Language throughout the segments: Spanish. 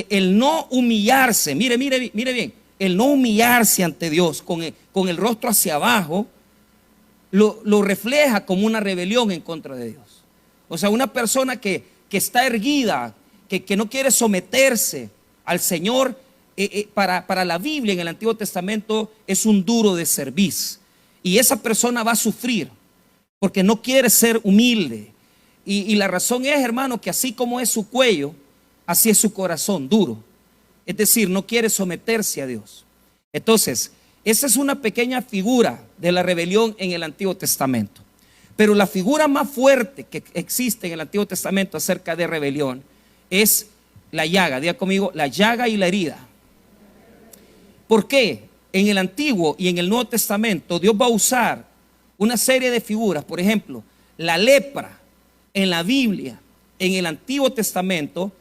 el no humillarse, mire bien, el no humillarse ante Dios con el rostro hacia abajo, lo refleja como una rebelión en contra de Dios. O sea, una persona que está erguida, que no quiere someterse al Señor, para la Biblia en el Antiguo Testamento es un duro de cerviz. Y esa persona va a sufrir porque no quiere ser humilde. Y la razón es, hermano, que así como es su cuello, así es su corazón, duro. Es decir, no quiere someterse a Dios. Entonces, esa es una pequeña figura de la rebelión en el Antiguo Testamento. Pero la figura más fuerte que existe en el Antiguo Testamento acerca de rebelión es la llaga. Diga conmigo, la llaga y la herida. ¿Por qué? En el Antiguo y en el Nuevo Testamento Dios va a usar una serie de figuras. Por ejemplo, la lepra en la Biblia, en el Antiguo Testamento,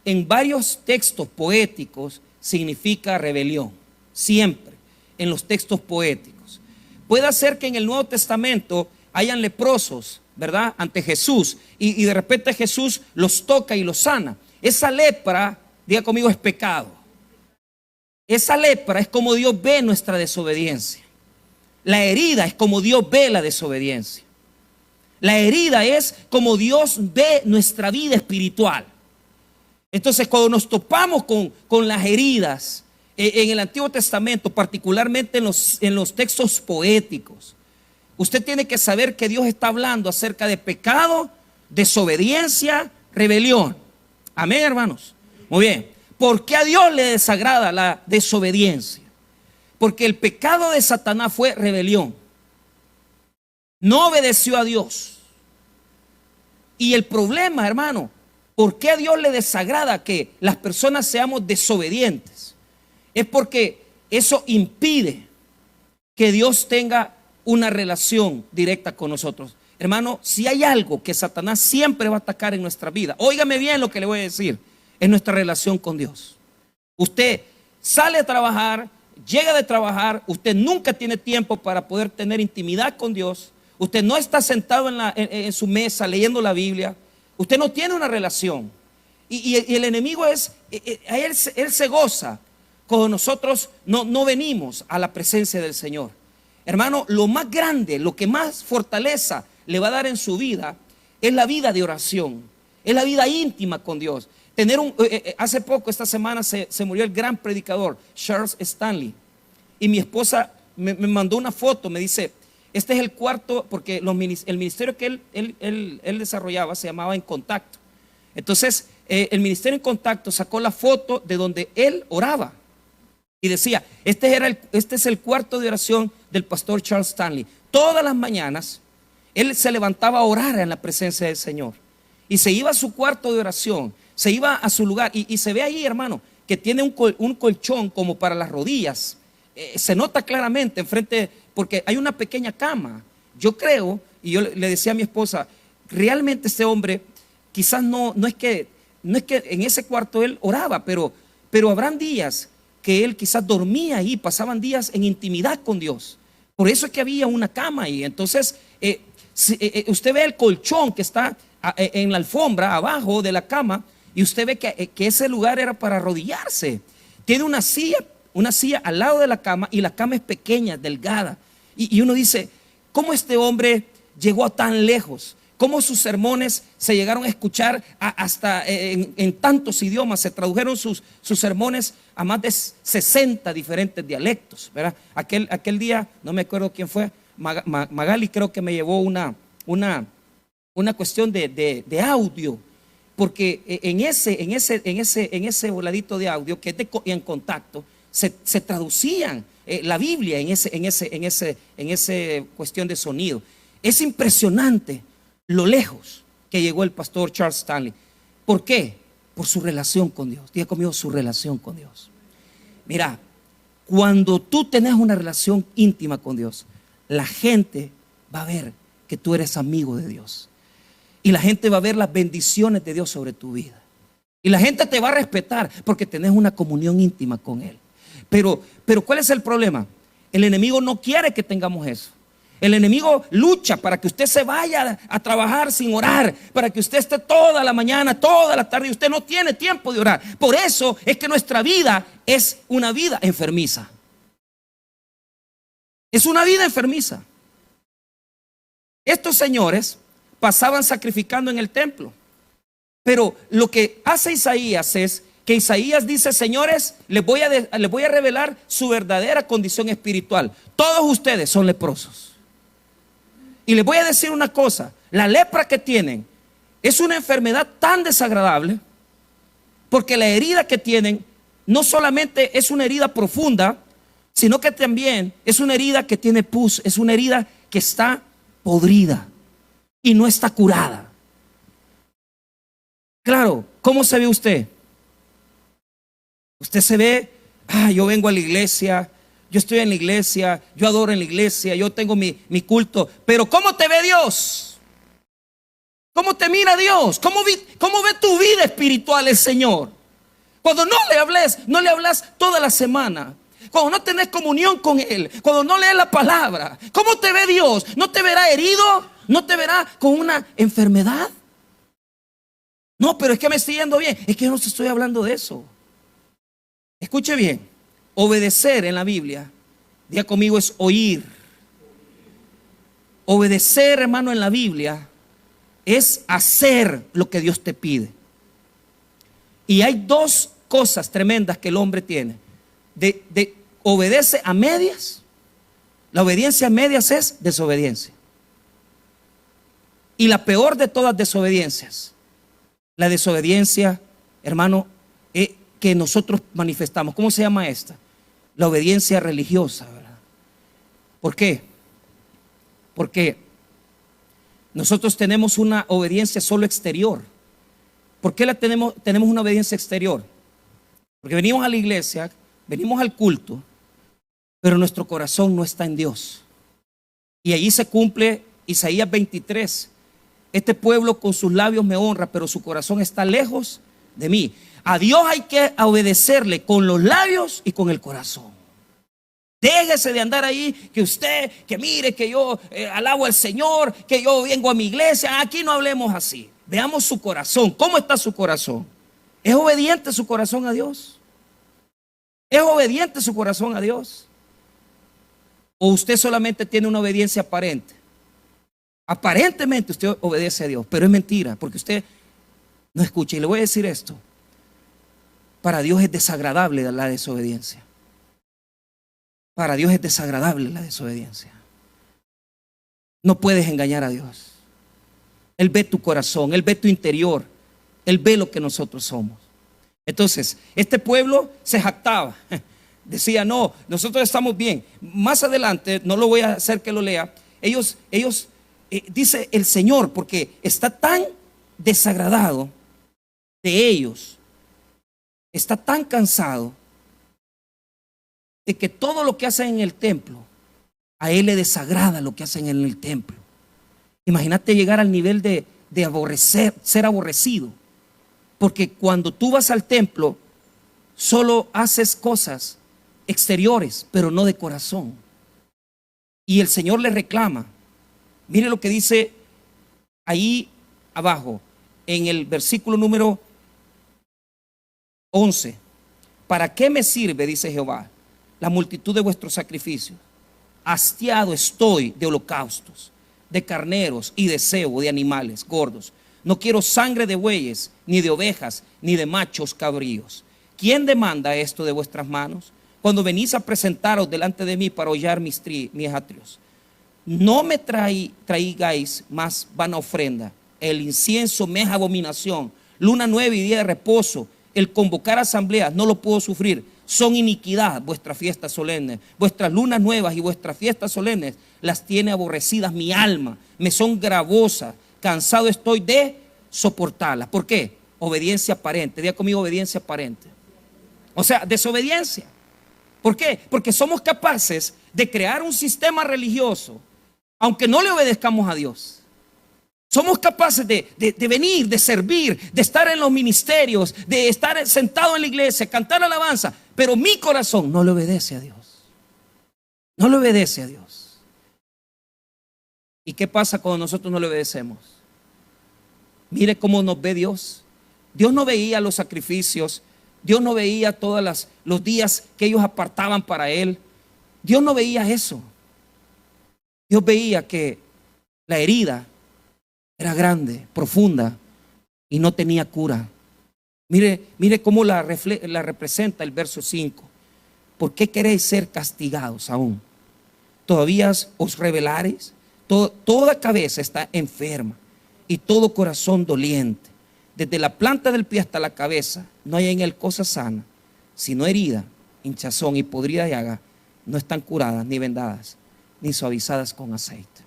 en varios textos poéticos significa rebelión. Siempre en los textos poéticos. Puede ser que en el Nuevo Testamento hayan leprosos, ¿verdad?, ante Jesús, y de repente Jesús los toca y los sana. Esa lepra, diga conmigo, es pecado. Esa lepra es como Dios ve nuestra desobediencia. La herida es como Dios ve la desobediencia. La herida es como Dios ve nuestra vida espiritual. Entonces, cuando nos topamos con las heridas en el Antiguo Testamento, particularmente en los textos poéticos, usted tiene que saber que Dios está hablando acerca de pecado, desobediencia, rebelión. Amén, hermanos. Muy bien. ¿Por qué a Dios le desagrada la desobediencia? Porque el pecado de Satanás fue rebelión. No obedeció a Dios. Y el problema, hermano, ¿por qué a Dios le desagrada que las personas seamos desobedientes? Es porque eso impide que Dios tenga una relación directa con nosotros. Hermano, si hay algo que Satanás siempre va a atacar en nuestra vida, óigame bien lo que le voy a decir, es nuestra relación con Dios. Usted sale a trabajar, llega de trabajar, usted nunca tiene tiempo para poder tener intimidad con Dios, usted no está sentado en su mesa leyendo la Biblia, usted no tiene una relación. Y el enemigo él se goza cuando nosotros no venimos a la presencia del Señor. Hermano, lo más grande, lo que más fortaleza le va a dar en su vida es la vida de oración, es la vida íntima con Dios. Hace poco, esta semana, se murió el gran predicador Charles Stanley, y mi esposa me mandó una foto, me dice, este es el cuarto, porque el ministerio que él desarrollaba se llamaba En Contacto. Entonces, el ministerio En Contacto sacó la foto de donde él oraba. Y decía, este es el cuarto de oración del pastor Charles Stanley. Todas las mañanas, él se levantaba a orar en la presencia del Señor. Y se iba a su cuarto de oración, se iba a su lugar. Y se ve ahí, hermano, que tiene un colchón como para las rodillas. Se nota claramente enfrente, porque hay una pequeña cama. Yo creo, y yo le decía a mi esposa, realmente este hombre, quizás no es que en ese cuarto él oraba, pero habrán días que él quizás dormía ahí, pasaban días en intimidad con Dios. Por eso es que había una cama ahí. Entonces, usted ve el colchón que está en la alfombra, abajo de la cama, y usted ve que ese lugar era para arrodillarse. Tiene una silla al lado de la cama, y la cama es pequeña, delgada. Y uno dice, ¿cómo este hombre llegó tan lejos? ¿Cómo sus sermones se llegaron a escuchar hasta en tantos idiomas? Se tradujeron sus sermones a más de 60 diferentes dialectos, ¿verdad? Aquel día, no me acuerdo quién fue, Magali creo que me llevó una cuestión de audio, porque en ese voladito de audio que es En Contacto, se traducían la Biblia en esa cuestión de sonido. Es impresionante lo lejos que llegó el pastor Charles Stanley. ¿Por qué? Por su relación con Dios. Diga conmigo, su relación con Dios. Mira, cuando tú tenés una relación íntima con Dios, la gente va a ver que tú eres amigo de Dios. Y la gente va a ver las bendiciones de Dios sobre tu vida. Y la gente te va a respetar porque tenés una comunión íntima con Él. Pero ¿cuál es el problema? El enemigo no quiere que tengamos eso. El enemigo lucha para que usted se vaya a trabajar sin orar, para que usted esté toda la mañana, toda la tarde y usted no tiene tiempo de orar. Por eso es que nuestra vida es una vida enfermiza. Es una vida enfermiza. Estos señores pasaban sacrificando en el templo, pero lo que hace Isaías es que Isaías dice: señores, les voy a revelar su verdadera condición espiritual. Todos ustedes son leprosos. Y les voy a decir una cosa: la lepra que tienen es una enfermedad tan desagradable, porque la herida que tienen no solamente es una herida profunda, sino que también es una herida que tiene pus, es una herida que está podrida y no está curada. Claro, ¿cómo se ve usted? Usted se ve: yo vengo a la iglesia, yo estoy en la iglesia, yo adoro en la iglesia, yo tengo mi culto. Pero ¿cómo te ve Dios? ¿Cómo te mira Dios? ¿Cómo ve tu vida espiritual el Señor? Cuando no le hablas toda la semana, cuando no tenés comunión con Él, cuando no lees la palabra, ¿cómo te ve Dios? ¿No te verá herido? ¿No te verá con una enfermedad? No, pero es que me estoy yendo bien. Es que yo no te estoy hablando de eso. Escuche bien: obedecer en la Biblia, diga conmigo, es oír. Obedecer, hermano, en la Biblia es hacer lo que Dios te pide. Y hay dos cosas tremendas que el hombre tiene: obedece a medias. La obediencia a medias es desobediencia. Y la peor de todas desobediencias, la desobediencia, hermano, que nosotros manifestamos. ¿Cómo se llama esta? La obediencia religiosa, ¿verdad? ¿Por qué? Porque nosotros tenemos una obediencia solo exterior. ¿Por qué tenemos una obediencia exterior? Porque venimos a la iglesia, venimos al culto, pero nuestro corazón no está en Dios. Y allí se cumple Isaías 23. Este pueblo con sus labios me honra, pero su corazón está lejos de mí. A Dios hay que obedecerle con los labios y con el corazón. Déjese de andar ahí, que mire que yo alabo al Señor, que yo vengo a mi iglesia. Aquí no hablemos así. Veamos su corazón. ¿Cómo está su corazón? ¿Es obediente su corazón a Dios? ¿Es obediente su corazón a Dios? ¿O usted solamente tiene una obediencia aparente? Aparentemente usted obedece a Dios, pero es mentira, porque usted no escucha. Y le voy a decir esto: para Dios es desagradable la desobediencia. Para Dios es desagradable la desobediencia. No puedes engañar a Dios. Él ve tu corazón, Él ve tu interior, Él ve lo que nosotros somos. Entonces, este pueblo se jactaba, decía: no, nosotros estamos bien. Más adelante, no lo voy a hacer que lo lea, ellos dice el Señor, porque está tan desagradado de ellos, está tan cansado de que todo lo que hacen en el templo, a Él le desagrada lo que hacen en el templo. Imagínate llegar al nivel de aborrecer, ser aborrecido, porque cuando tú vas al templo solo haces cosas exteriores, pero no de corazón. Y el Señor le reclama. Mire lo que dice ahí abajo, en el versículo número 11. ¿Para qué me sirve, dice Jehová, la multitud de vuestros sacrificios? Hastiado estoy de holocaustos, de carneros y de cebo de animales gordos. No quiero sangre de bueyes, ni de ovejas, ni de machos cabríos. ¿Quién demanda esto de vuestras manos? Cuando venís a presentaros delante de mí para hollar mis atrios. No me traigáis más vana ofrenda. El incienso me es abominación. Luna nueva y día de reposo, el convocar asambleas, no lo puedo sufrir. Son iniquidad vuestras fiestas solemnes. Vuestras lunas nuevas y vuestras fiestas solemnes las tiene aborrecidas mi alma. Me son gravosas. Cansado estoy de soportarlas. ¿Por qué? Obediencia aparente. Diga conmigo, obediencia aparente. O sea, desobediencia. ¿Por qué? Porque somos capaces de crear un sistema religioso aunque no le obedezcamos a Dios. Somos capaces de venir, de servir, de estar en los ministerios, de estar sentado en la iglesia, cantar alabanza, pero mi corazón no le obedece a Dios. No le obedece a Dios. ¿Y qué pasa cuando nosotros no le obedecemos? Mire cómo nos ve Dios. Dios no veía los sacrificios. Dios no veía todos los días que ellos apartaban para Él. Dios no veía eso. Dios veía que la herida era grande, profunda y no tenía cura. Mire cómo la representa el verso 5. ¿Por qué queréis ser castigados aún? ¿Todavía os rebelareis? Toda cabeza está enferma y todo corazón doliente. Desde la planta del pie hasta la cabeza no hay en él cosa sana, sino herida, hinchazón y podrida llaga. No están curadas, ni vendadas, ni suavizadas con aceite.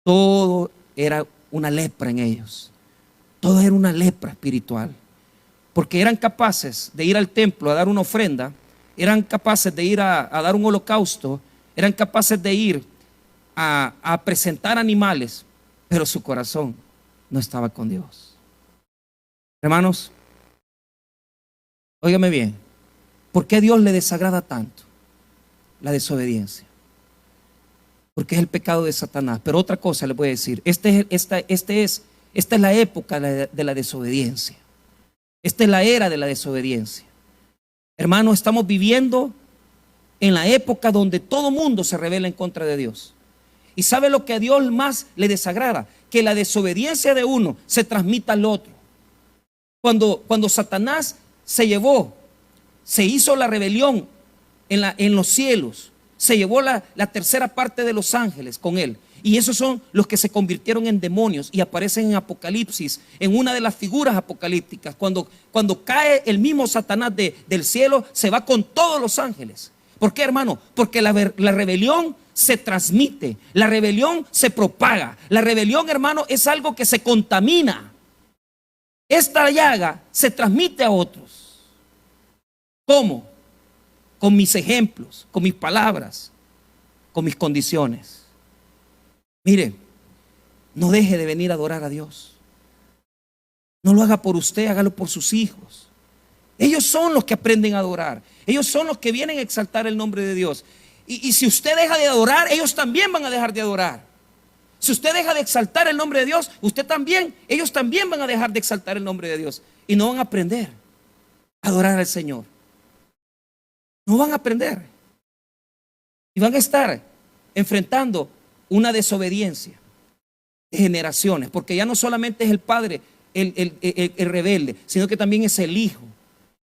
Todo era una lepra en ellos. Todo era una lepra espiritual. Porque eran capaces de ir al templo a dar una ofrenda, eran capaces de ir a dar un holocausto, eran capaces de ir a presentar animales, pero su corazón no estaba con Dios. Hermanos, óigame bien, ¿por qué a Dios le desagrada tanto la desobediencia? Porque es el pecado de Satanás. Pero otra cosa le voy a decir, esta es la época de la desobediencia. Esta es la era de la desobediencia. Hermanos, estamos viviendo en la época donde todo mundo se rebela en contra de Dios. ¿Y sabe lo que a Dios más le desagrada? Que la desobediencia de uno se transmita al otro. Cuando Satanás se hizo la rebelión en los cielos, se llevó la tercera parte de los ángeles con él. Y esos son los que se convirtieron en demonios y aparecen en Apocalipsis, en una de las figuras apocalípticas. Cuando cae el mismo Satanás del cielo, se va con todos los ángeles. ¿Por qué, hermano? Porque la rebelión se transmite, la rebelión se propaga. La rebelión, hermano, es algo que se contamina. Esta llaga se transmite a otros. ¿Cómo? Con mis ejemplos, con mis palabras, con mis condiciones. Mire, no deje de venir a adorar a Dios. No lo haga por usted, hágalo por sus hijos. Ellos son los que aprenden a adorar. Ellos son los que vienen a exaltar el nombre de Dios. Y si usted deja de adorar, ellos también van a dejar de adorar. Si usted deja de exaltar el nombre de Dios, ellos también van a dejar de exaltar el nombre de Dios. Y no van a aprender a adorar al Señor. No van a aprender. Y van a estar enfrentando una desobediencia de generaciones, porque ya no solamente es el padre el rebelde, sino que también es el hijo.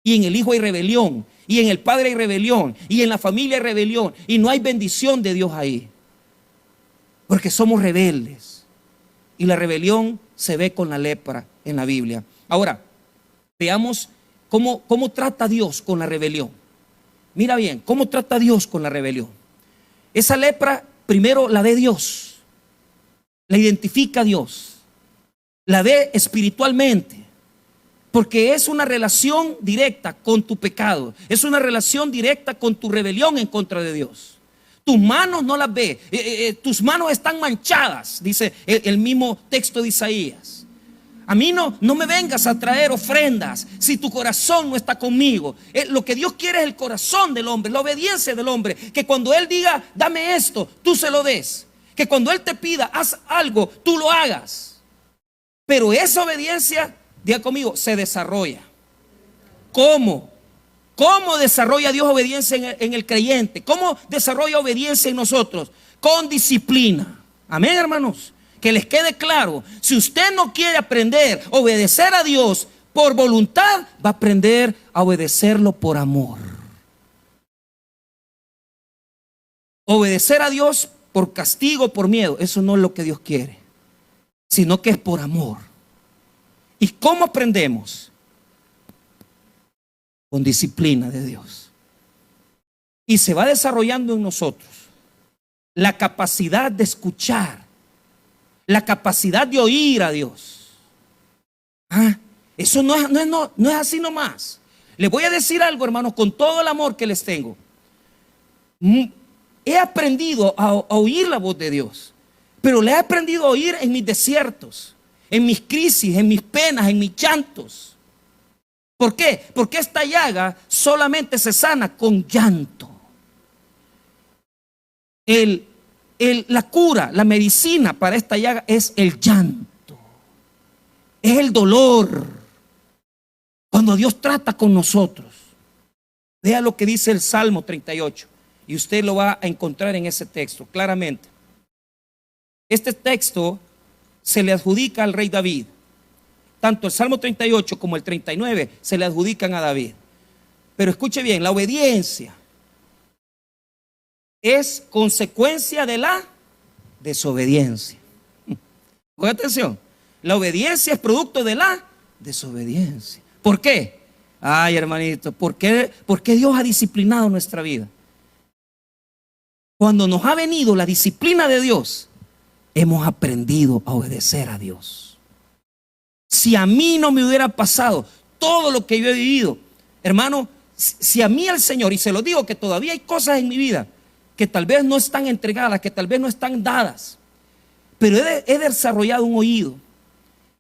Y en el hijo hay rebelión, y en el padre hay rebelión, y en la familia hay rebelión, y no hay bendición de Dios ahí, porque somos rebeldes. Y la rebelión se ve con la lepra en la Biblia. Ahora, veamos cómo trata Dios con la rebelión. Mira bien, cómo trata Dios con la rebelión. Esa lepra primero la ve Dios, la identifica Dios, la ve espiritualmente, porque es una relación directa con tu pecado, es una relación directa con tu rebelión en contra de Dios. Tus manos no las ve, tus manos están manchadas, dice el mismo texto de Isaías. A mí no me vengas a traer ofrendas si tu corazón no está conmigo. Lo que Dios quiere es el corazón del hombre, la obediencia del hombre. Que cuando Él diga, dame esto, tú se lo des. Que cuando Él te pida, haz algo, tú lo hagas. Pero esa obediencia, diga conmigo, se desarrolla. ¿Cómo? ¿Cómo desarrolla Dios obediencia en el creyente? ¿Cómo desarrolla obediencia en nosotros? Con disciplina. Amén, hermanos. Que les quede claro, si usted no quiere aprender a obedecer a Dios por voluntad, va a aprender a obedecerlo por amor. Obedecer a Dios por castigo, por miedo, eso no es lo que Dios quiere, sino que es por amor. ¿Y cómo aprendemos? Con disciplina de Dios. Y se va desarrollando en nosotros la capacidad de escuchar, la capacidad de oír a Dios. Eso no es así nomás. Les voy a decir algo, hermanos, con todo el amor que les tengo. He aprendido a oír la voz de Dios, pero le he aprendido a oír en mis desiertos, en mis crisis, en mis penas, en mis llantos. ¿Por qué? Porque esta llaga solamente se sana con llanto. El la cura, la medicina para esta llaga es el llanto, es el dolor. Cuando Dios trata con nosotros, vea lo que dice el Salmo 38, y usted lo va a encontrar en ese texto claramente. Este texto se le adjudica al rey David. Tanto el Salmo 38 como el 39 se le adjudican a David. Pero escuche bien, la obediencia es consecuencia de la desobediencia. Ponga atención, la obediencia es producto de la desobediencia. ¿Por qué? Ay, hermanito, ¿por qué Dios ha disciplinado nuestra vida? Cuando nos ha venido la disciplina de Dios, hemos aprendido a obedecer a Dios. Si a mí no me hubiera pasado todo lo que yo he vivido, hermano, si a mí el Señor, y se lo digo que todavía hay cosas en mi vida que tal vez no están entregadas, que tal vez no están dadas, pero he desarrollado un oído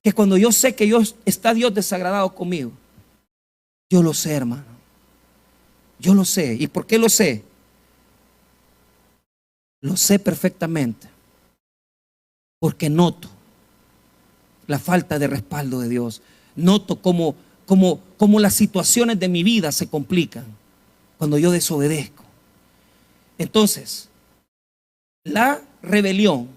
que cuando yo sé que está Dios desagradado conmigo, yo lo sé, hermano. Yo lo sé. ¿Y por qué lo sé? Lo sé perfectamente porque noto la falta de respaldo de Dios. Noto cómo las situaciones de mi vida se complican cuando yo desobedezco. Entonces, la rebelión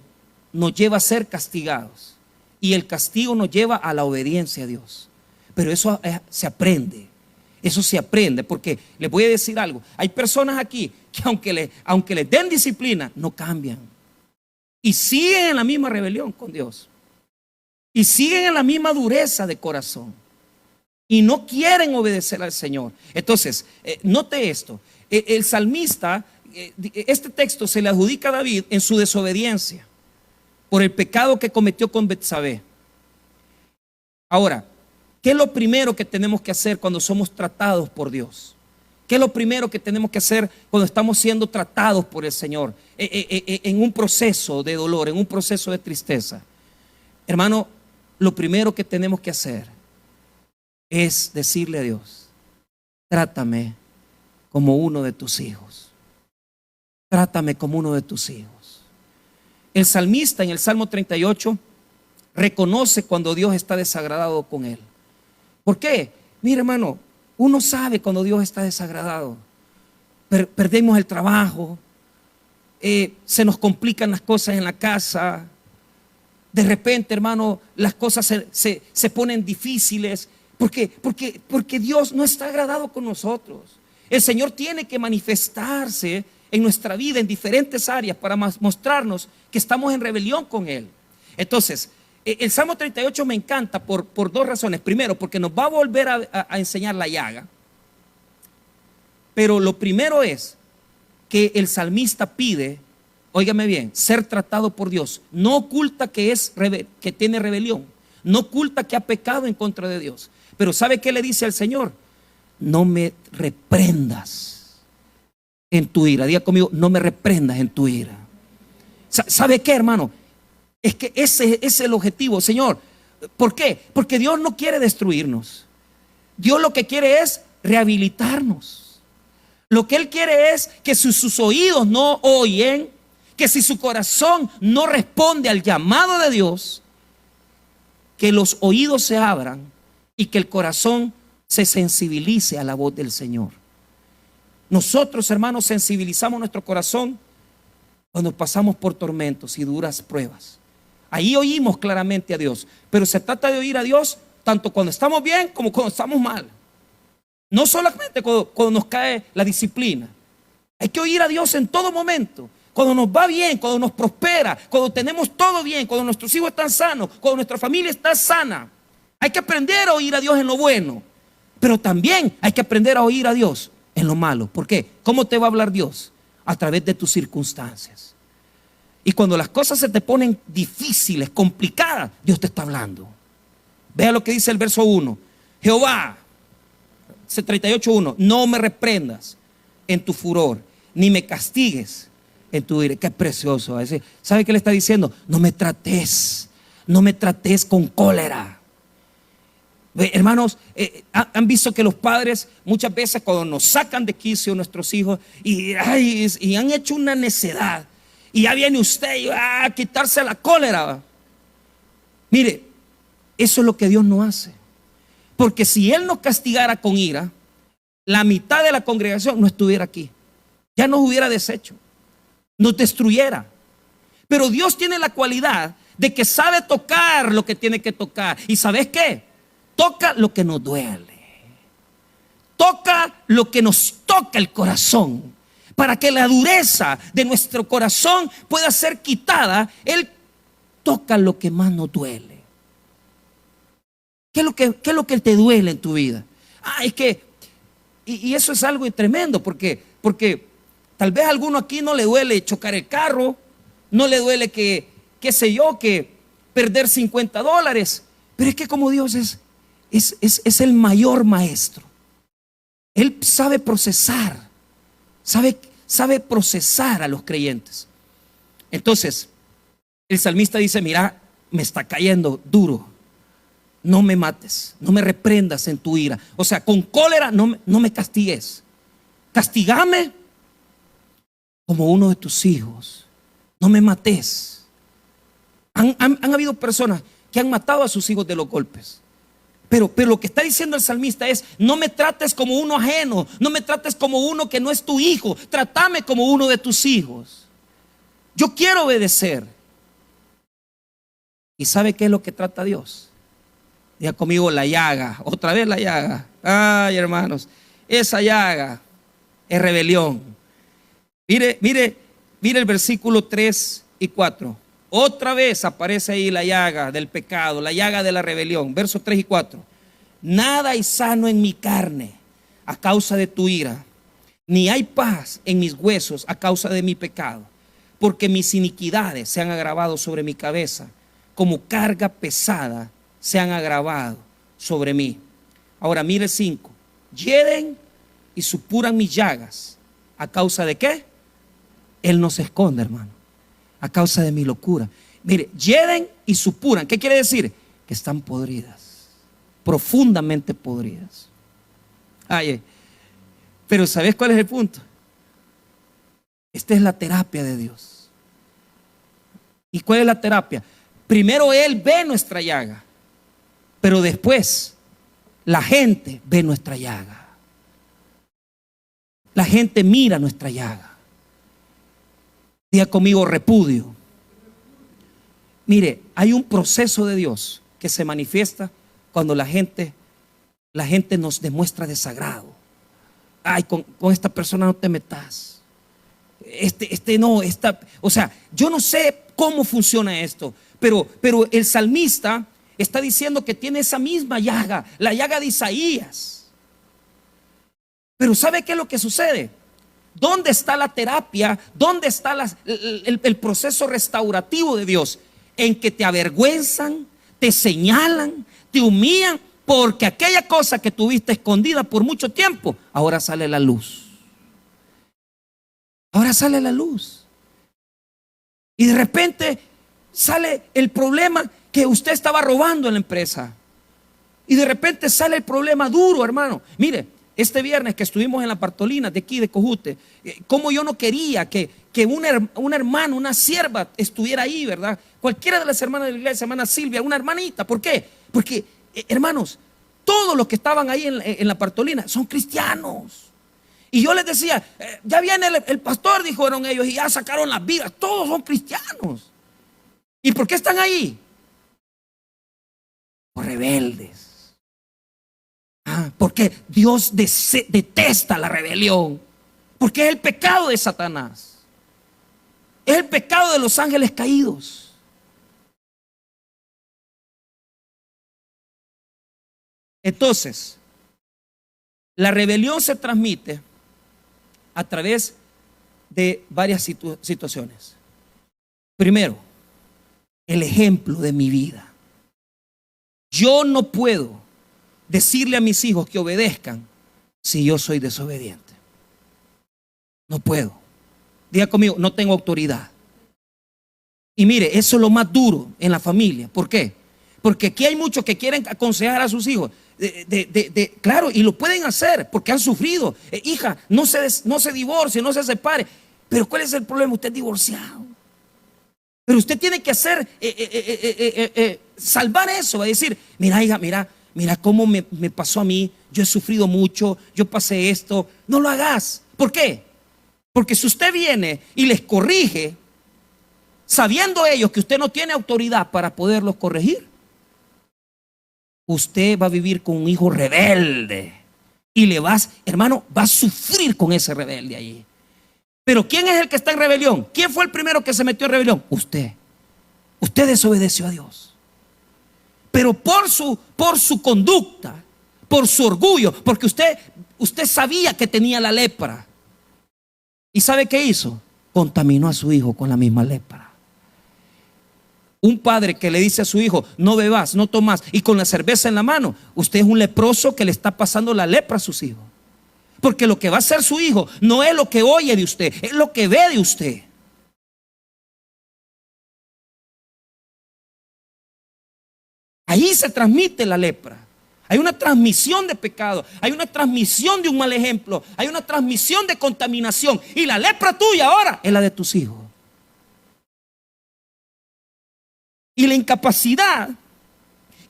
nos lleva a ser castigados y el castigo nos lleva a la obediencia a Dios. Pero eso se aprende. Eso se aprende, porque les voy a decir algo. Hay personas aquí que aunque les den disciplina, no cambian. Y siguen en la misma rebelión con Dios. Y siguen en la misma dureza de corazón. Y no quieren obedecer al Señor. Entonces, note esto. El salmista, este texto se le adjudica a David en su desobediencia por el pecado que cometió con Betsabé. Ahora, ¿qué es lo primero que tenemos que hacer cuando somos tratados por Dios? ¿Qué es lo primero que tenemos que hacer cuando estamos siendo tratados por el Señor? En un proceso de dolor, en un proceso de tristeza. Hermano, lo primero que tenemos que hacer es decirle a Dios: trátame como uno de tus hijos. Trátame como uno de tus hijos. El salmista en el Salmo 38 reconoce cuando Dios está desagradado con él. ¿Por qué? Mira, hermano, uno sabe cuando Dios está desagradado. Perdemos el trabajo, se nos complican las cosas en la casa. De repente, hermano, las cosas se ponen difíciles. Porque Dios no está agradado con nosotros. El Señor tiene que manifestarse en nuestra vida en diferentes áreas para mostrarnos que estamos en rebelión con Él. Entonces, el Salmo 38 me encanta por dos razones. Primero, porque nos va a volver a enseñar la llaga. Pero lo primero es que el salmista pide, óigame bien, ser tratado por Dios. No oculta que tiene rebelión. No oculta que ha pecado en contra de Dios. Pero ¿sabe qué le dice al Señor? No me reprendas en tu ira. Diga conmigo: no me reprendas en tu ira. ¿Sabe qué, hermano? Es que ese es el objetivo, Señor. ¿Por qué? Porque Dios no quiere destruirnos. Dios lo que quiere es rehabilitarnos. Lo que Él quiere es que si sus oídos no oyen, que si su corazón no responde al llamado de Dios, que los oídos se abran y que el corazón se sensibilice a la voz del Señor. Nosotros, hermanos, sensibilizamos nuestro corazón cuando pasamos por tormentos y duras pruebas. Ahí oímos claramente a Dios. Pero se trata de oír a Dios tanto cuando estamos bien como cuando estamos mal. No solamente cuando nos cae la disciplina. Hay que oír a Dios en todo momento. Cuando nos va bien, cuando nos prospera, cuando tenemos todo bien, cuando nuestros hijos están sanos, cuando nuestra familia está sana. Hay que aprender a oír a Dios en lo bueno. Pero también hay que aprender a oír a Dios en lo malo. ¿Por qué? ¿Cómo te va a hablar Dios? A través de tus circunstancias. Y cuando las cosas se te ponen difíciles, complicadas, Dios te está hablando. Vea lo que dice el verso 1. Jehová, 38:1, no me reprendas en tu furor, ni me castigues en tu ira. Qué precioso. ¿Sabe qué le está diciendo? No me trates con cólera. Hermanos, han visto que los padres muchas veces cuando nos sacan de quicio nuestros hijos y han hecho una necedad Y ya viene usted y va a quitarse la cólera. Mire, eso es lo que Dios no hace. Porque si Él nos castigara con ira, la mitad de la congregación no estuviera aquí. Ya nos hubiera deshecho, nos destruyera. Pero Dios tiene la cualidad de que sabe tocar lo que tiene que tocar. ¿Y sabes qué? Toca lo que nos duele. Toca lo que nos toca el corazón. Para que la dureza de nuestro corazón pueda ser quitada, Él toca lo que más nos duele. ¿Qué es lo que te duele en tu vida? Es que, y eso es algo tremendo, porque tal vez a alguno aquí no le duele chocar el carro, no le duele que perder $50, pero es que como Dios es el mayor maestro. Él sabe procesar, sabe procesar a los creyentes. Entonces, el salmista dice: mira, me está cayendo duro. No me mates, no me reprendas en tu ira. O sea, con cólera no me castigues. Castígame como uno de tus hijos. No me mates. Han habido personas que han matado a sus hijos de los golpes. Pero lo que está diciendo el salmista es: no me trates como uno ajeno, no me trates como uno que no es tu hijo, trátame como uno de tus hijos. Yo quiero obedecer. ¿Y sabe qué es lo que trata Dios? Diga conmigo: la llaga. Otra vez la llaga. Ay, hermanos, esa llaga es rebelión. Mire el versículo 3 y 4. Otra vez aparece ahí la llaga del pecado, la llaga de la rebelión. Versos 3 y 4. Nada hay sano en mi carne a causa de tu ira, ni hay paz en mis huesos a causa de mi pecado, porque mis iniquidades se han agravado sobre mi cabeza, como carga pesada se han agravado sobre mí. Ahora mire 5. Hieren y supuran mis llagas. ¿A causa de qué? Él no se esconde, hermano. A causa de mi locura. Mire, hieren y supuran. ¿Qué quiere decir? Que están podridas, profundamente podridas. Pero ¿sabes cuál es el punto? Esta es la terapia de Dios. ¿Y cuál es la terapia? Primero Él ve nuestra llaga, pero después la gente ve nuestra llaga. La gente mira nuestra llaga. Diga conmigo: repudio. Mire, hay un proceso de Dios que se manifiesta cuando la gente nos demuestra desagrado. Con esta persona no te metas. O sea, yo no sé cómo funciona esto, pero el salmista está diciendo que tiene esa misma llaga, la llaga de Isaías. Pero ¿sabe qué es lo que sucede? ¿Dónde está la terapia? ¿Dónde está el proceso restaurativo de Dios? En que te avergüenzan, te señalan, te humillan, porque aquella cosa que tuviste escondida por mucho tiempo, ahora sale la luz. Ahora sale la luz. Y de repente sale el problema que usted estaba robando en la empresa. Y de repente sale el problema duro, hermano. Mire, este viernes que estuvimos en la Bartolina de aquí de Cojute, como yo no quería que una hermana, una sierva estuviera ahí, ¿verdad? Cualquiera de las hermanas de la iglesia, hermana Silvia, una hermanita. ¿Por qué? Porque, hermanos, todos los que estaban ahí en la Bartolina son cristianos. Y yo les decía: ya viene el pastor, dijeron ellos, y ya sacaron las vidas. Todos son cristianos. ¿Y por qué están ahí? Por rebeldes. Porque Dios detesta la rebelión. Porque es el pecado de Satanás. Es el pecado de los ángeles caídos. Entonces, la rebelión se transmite a través de varias situaciones. Primero, el ejemplo de mi vida. Yo no puedo decirle a mis hijos que obedezcan si yo soy desobediente. No puedo. Diga conmigo: no tengo autoridad. Y mire, eso es lo más duro en la familia. ¿Por qué? Porque aquí hay muchos que quieren aconsejar a sus hijos. Claro, y lo pueden hacer porque han sufrido. Hija, no se divorcie, no se separe. Pero ¿cuál es el problema? Usted es divorciado. Pero usted tiene que hacer, salvar eso, va a decir, mira hija, mira cómo me pasó a mí, yo he sufrido mucho, yo pasé esto. No lo hagas. ¿Por qué? Porque si usted viene y les corrige, sabiendo ellos que usted no tiene autoridad para poderlos corregir, usted va a vivir con un hijo rebelde y hermano, va a sufrir con ese rebelde allí. Pero ¿quién es el que está en rebelión? ¿Quién fue el primero que se metió en rebelión? Usted desobedeció a Dios. Pero por su conducta, por su orgullo, porque usted sabía que tenía la lepra. ¿Y sabe qué hizo? Contaminó a su hijo con la misma lepra. Un padre que le dice a su hijo, no bebas, no tomas, y con la cerveza en la mano, usted es un leproso que le está pasando la lepra a sus hijos. Porque lo que va a hacer su hijo no es lo que oye de usted, es lo que ve de usted. Ahí se transmite la lepra. Hay una transmisión de pecado, hay una transmisión de un mal ejemplo, hay una transmisión de contaminación. Y la lepra tuya ahora es la de tus hijos. Y la incapacidad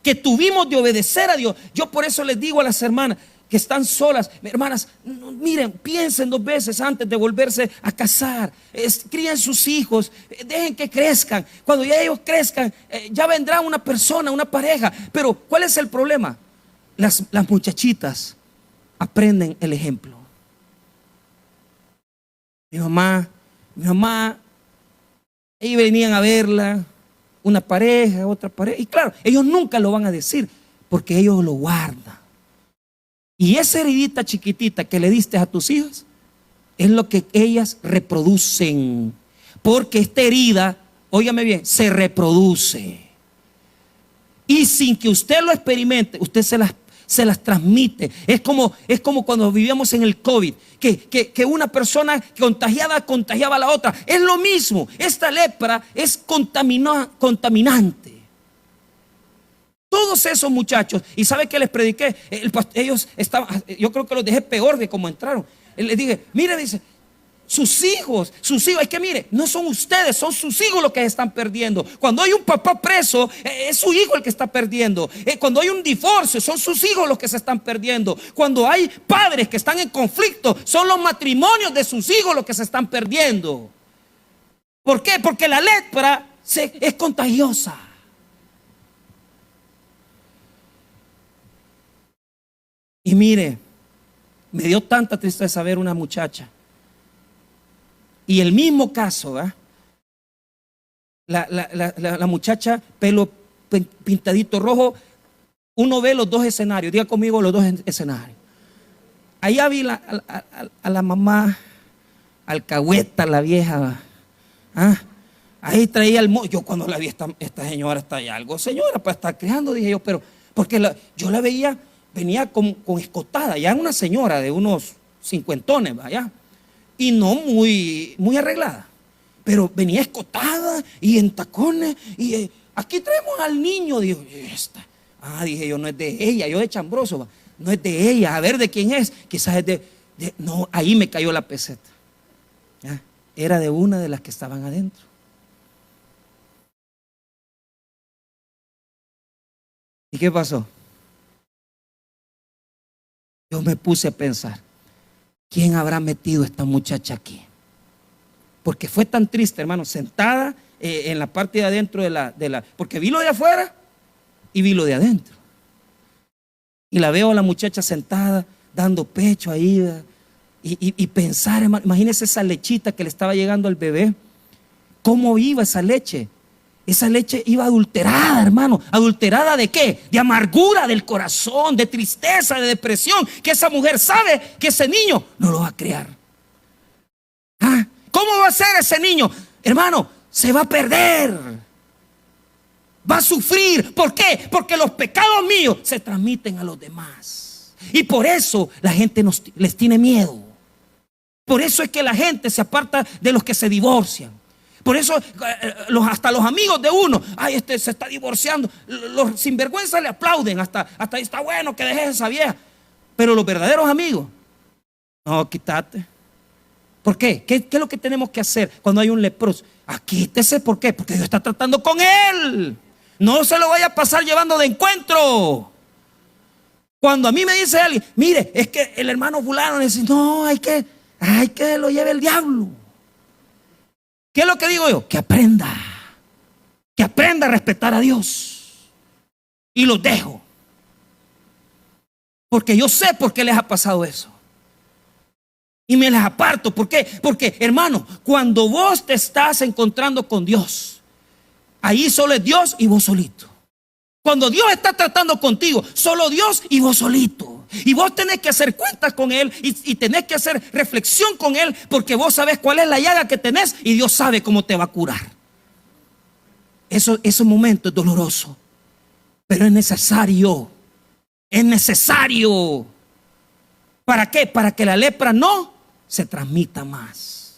que tuvimos de obedecer a Dios. Yo por eso les digo a las hermanas que están solas, hermanas, miren, piensen 2 veces antes de volverse a casar. Críen sus hijos, dejen que crezcan. Cuando ya ellos crezcan, ya vendrá una persona, una pareja. Pero ¿cuál es el problema? Las muchachitas aprenden el ejemplo. Mi mamá, ellos venían a verla, una pareja, otra pareja. Y claro, ellos nunca lo van a decir porque ellos lo guardan. Y esa heridita chiquitita que le diste a tus hijos es lo que ellas reproducen. Porque esta herida, óigame bien, se reproduce. Y sin que usted lo experimente, usted se las transmite. Es como cuando vivíamos en el COVID, que una persona contagiaba a la otra. Es lo mismo. Esta lepra es contaminante. Todos esos muchachos, y ¿sabe qué les prediqué? Ellos estaban, yo creo que los dejé peor de cómo entraron. Les dije, mire, dice, sus hijos, es que mire, no son ustedes, son sus hijos los que se están perdiendo. Cuando hay un papá preso, es su hijo el que está perdiendo. Cuando hay un divorcio, son sus hijos los que se están perdiendo. Cuando hay padres que están en conflicto, son los matrimonios de sus hijos los que se están perdiendo. ¿Por qué? Porque la lepra es contagiosa. Y mire, me dio tanta tristeza ver una muchacha. Y el mismo caso, ¿eh? La muchacha, pelo pintadito rojo. Uno ve los 2 escenarios. Diga conmigo los 2 escenarios. Allá vi a la mamá alcahueta, la vieja. ¿Ah? Ahí traía el yo cuando la vi, esta señora está allá. Algo señora para estar criando, dije yo. Pero porque yo la veía, venía con escotada. Ya una señora de unos 50, ¿vaya? Y no muy arreglada, pero venía escotada y en tacones. Y aquí traemos al niño. Digo, dije yo, no es de ella. Yo de chambroso, no es de ella. A ver de quién es. Quizás es de no, ahí me cayó la peseta. ¿Ya? Era de una de las que estaban adentro. ¿Y qué pasó? Yo me puse a pensar, ¿quién habrá metido a esta muchacha aquí? Porque fue tan triste, hermano, sentada en la parte de adentro porque vi lo de afuera y vi lo de adentro. Y la veo a la muchacha sentada, dando pecho ahí. Y pensar, hermano, imagínese esa lechita que le estaba llegando al bebé. ¿Cómo iba esa leche? Esa leche iba adulterada, hermano. ¿Adulterada de qué? De amargura del corazón, de tristeza, de depresión. Que esa mujer sabe que ese niño no lo va a criar. ¿Cómo va a ser ese niño? Hermano, se va a perder. Va a sufrir. ¿Por qué? Porque los pecados míos se transmiten a los demás. Y por eso la gente les tiene miedo. Por eso es que la gente se aparta de los que se divorcian. Por eso hasta los amigos de uno, se está divorciando, los sinvergüenzas le aplauden, hasta está bueno que dejes esa vieja. Pero los verdaderos amigos, no, quítate. ¿Por qué? ¿Qué es lo que tenemos que hacer cuando hay un leproso? Quítese. ¿Por qué? Porque Dios está tratando con él. No se lo vaya a pasar llevando de encuentro. Cuando a mí me dice alguien, mire, es que el hermano fulano dice, no, hay que lo lleve el diablo. ¿Qué es lo que digo yo? Que aprenda a respetar a Dios. Y los dejo. Porque yo sé por qué les ha pasado eso. Y me les aparto. ¿Por qué? Porque, hermano, cuando vos te estás encontrando con Dios, ahí solo es Dios y vos solito. Cuando Dios está tratando contigo, solo Dios y vos solito. Y vos tenés que hacer cuentas con Él y tenés que hacer reflexión con Él, porque vos sabés cuál es la llaga que tenés y Dios sabe cómo te va a curar. Ese momento es doloroso, pero es necesario. Es necesario. ¿Para qué? Para que la lepra no se transmita más.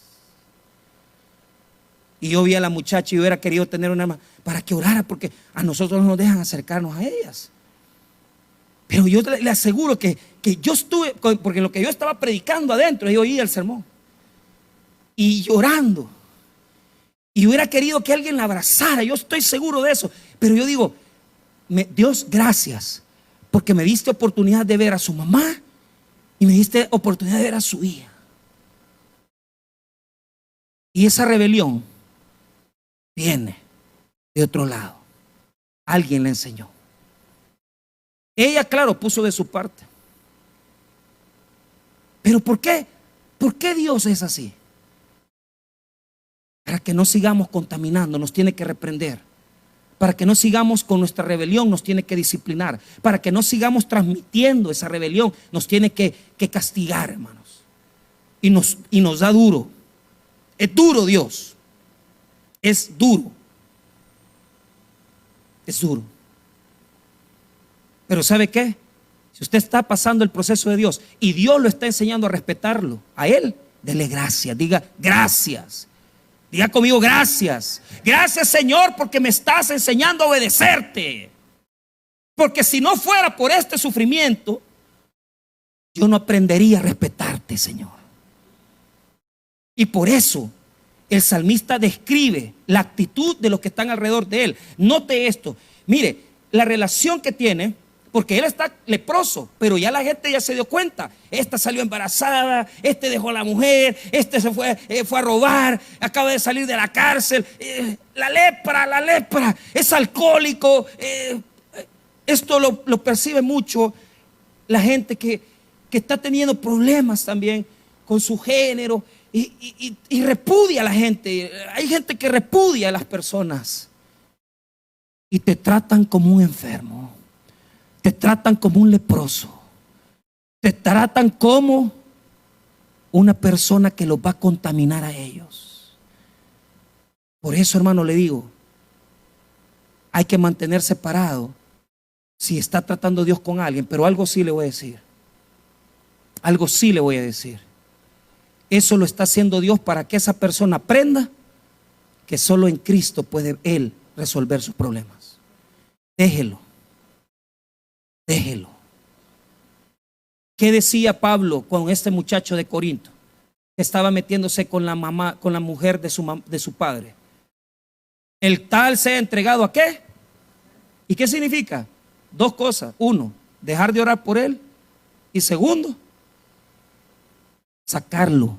Y yo vi a la muchacha y hubiera querido tener una hermana para que orara, porque a nosotros no nos dejan acercarnos a ellas. Pero yo le aseguro que yo estuve, porque en lo que yo estaba predicando adentro, yo oía el sermón y llorando. Y hubiera querido que alguien la abrazara, yo estoy seguro de eso. Pero yo digo, Dios, gracias, porque me diste oportunidad de ver a su mamá y me diste oportunidad de ver a su hija. Y esa rebelión viene de otro lado. Alguien le enseñó. Ella, claro, puso de su parte. Pero ¿por qué? ¿Por qué Dios es así? Para que no sigamos contaminando, nos tiene que reprender. Para que no sigamos con nuestra rebelión, nos tiene que disciplinar. Para que no sigamos transmitiendo esa rebelión, nos tiene que castigar, hermanos. Y nos da duro. Es duro Dios. Es duro. Es duro. Pero ¿sabe qué? Si usted está pasando el proceso de Dios y Dios lo está enseñando a respetarlo, a Él, dele gracias. Diga gracias. Diga conmigo gracias. Gracias, Señor, porque me estás enseñando a obedecerte. Porque si no fuera por este sufrimiento, yo no aprendería a respetarte, Señor. Y por eso el salmista describe la actitud de los que están alrededor de él. Note esto. Mire, la relación que tiene, porque él está leproso, pero ya la gente ya se dio cuenta. Esta salió embarazada, este dejó a la mujer, este se fue a robar, acaba de salir de la cárcel. La lepra, es alcohólico. Esto lo percibe mucho la gente que está teniendo problemas también con su género y repudia a la gente. Hay gente que repudia a las personas y te tratan como un enfermo. Te tratan como un leproso. Te tratan como una persona que los va a contaminar a ellos. Por eso, hermano, le digo, hay que mantener separado si está tratando Dios con alguien. Pero algo sí le voy a decir. Algo sí le voy a decir. Eso lo está haciendo Dios para que esa persona aprenda que solo en Cristo puede Él resolver sus problemas. Déjelo. Déjelo. ¿Qué decía Pablo con este muchacho de Corinto que estaba metiéndose con la mamá, con la mujer de su padre? El tal sea entregado ¿a qué? ¿Y qué significa? Dos cosas. Uno, dejar de orar por él. Y segundo, sacarlo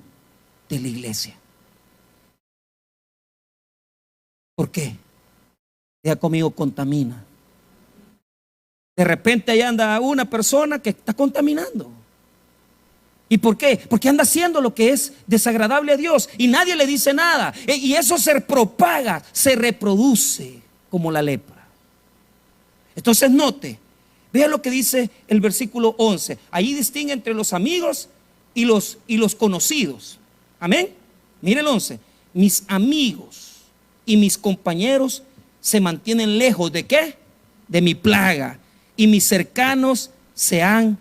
de la iglesia. ¿Por qué? Diga conmigo, contamina. De repente ahí anda una persona que está contaminando. ¿Y por qué? Porque anda haciendo lo que es desagradable a Dios y nadie le dice nada. Y eso se propaga, se reproduce como la lepra. Entonces note, vea lo que dice el versículo 11. Ahí distingue entre los amigos y los conocidos. Amén. Mire el 11. Mis amigos y mis compañeros se mantienen lejos ¿de qué? De mi plaga. Y mis cercanos se han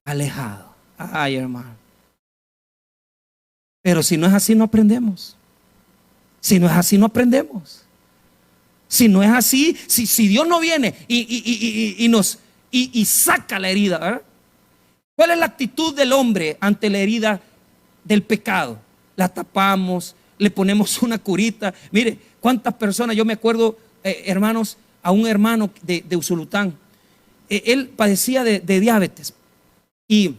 alejado. Ay, hermano. Pero si no es así, no aprendemos. Si no es así, no aprendemos. Si no es así, si Dios no viene y saca la herida, ¿verdad? ¿Cuál es la actitud del hombre ante la herida del pecado? la tapamos, le ponemos una curita. Mire, cuántas personas, yo me acuerdo, hermanos, a un hermano de Usulután, él padecía de diabetes y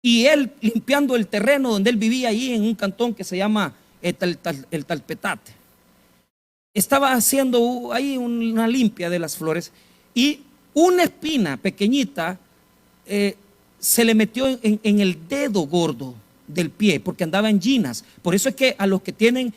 él limpiando el terreno donde él vivía ahí en un cantón que se llama el Talpetate, estaba haciendo ahí una limpia de las flores y una espina pequeñita se le metió en el dedo gordo del pie porque andaba en ginas. Por eso es que a los que tienen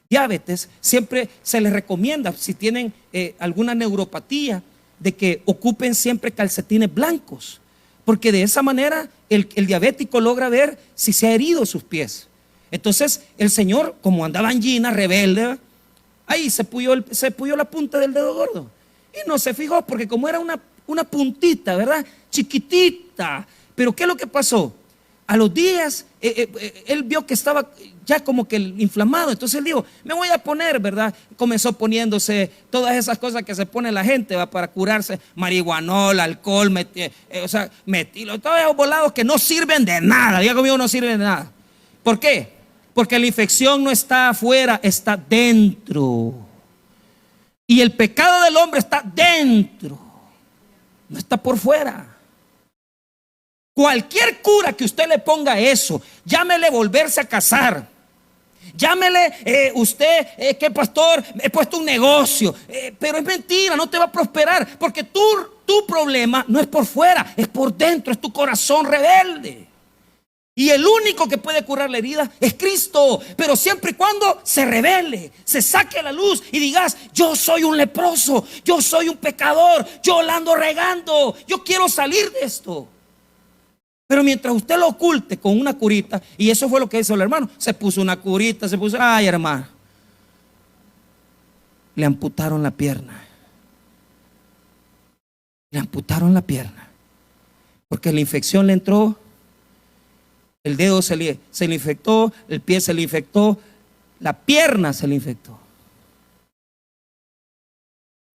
diabetes siempre se les recomienda, si tienen alguna neuropatía, de que ocupen siempre calcetines blancos, porque de esa manera el diabético logra ver si se ha herido sus pies. Entonces el señor, como andaba en ginas, rebelde, ahí se puyó la punta del dedo gordo y no se fijó, porque como era una puntita, ¿verdad? Chiquitita. Pero ¿qué es lo que pasó? A los días él vio que estaba ya como que inflamado, entonces él dijo, me voy a poner, ¿verdad? Comenzó poniéndose todas esas cosas que se pone la gente, ¿va? Para curarse, marihuanol, alcohol, metilo, todos esos volados que no sirven de nada. Diga conmigo, no sirven de nada. ¿Por qué? Porque la infección no está afuera, está dentro. Y el pecado del hombre está dentro, no está por fuera. Cualquier cura que usted le ponga a eso, llámele volverse a casar, llámele que pastor, he puesto un negocio, pero es mentira, no te va a prosperar, porque tu problema no es por fuera, es por dentro, es tu corazón rebelde. Y el único que puede curar la herida es Cristo, pero siempre y cuando se revele, se saque a la luz y digas, yo soy un leproso, yo soy un pecador, yo la ando regando, yo quiero salir de esto. Pero mientras usted lo oculte con una curita, y eso fue lo que hizo el hermano, se puso una curita, ay hermano, le amputaron la pierna, porque la infección le entró, el dedo se le infectó, el pie se le infectó, la pierna se le infectó.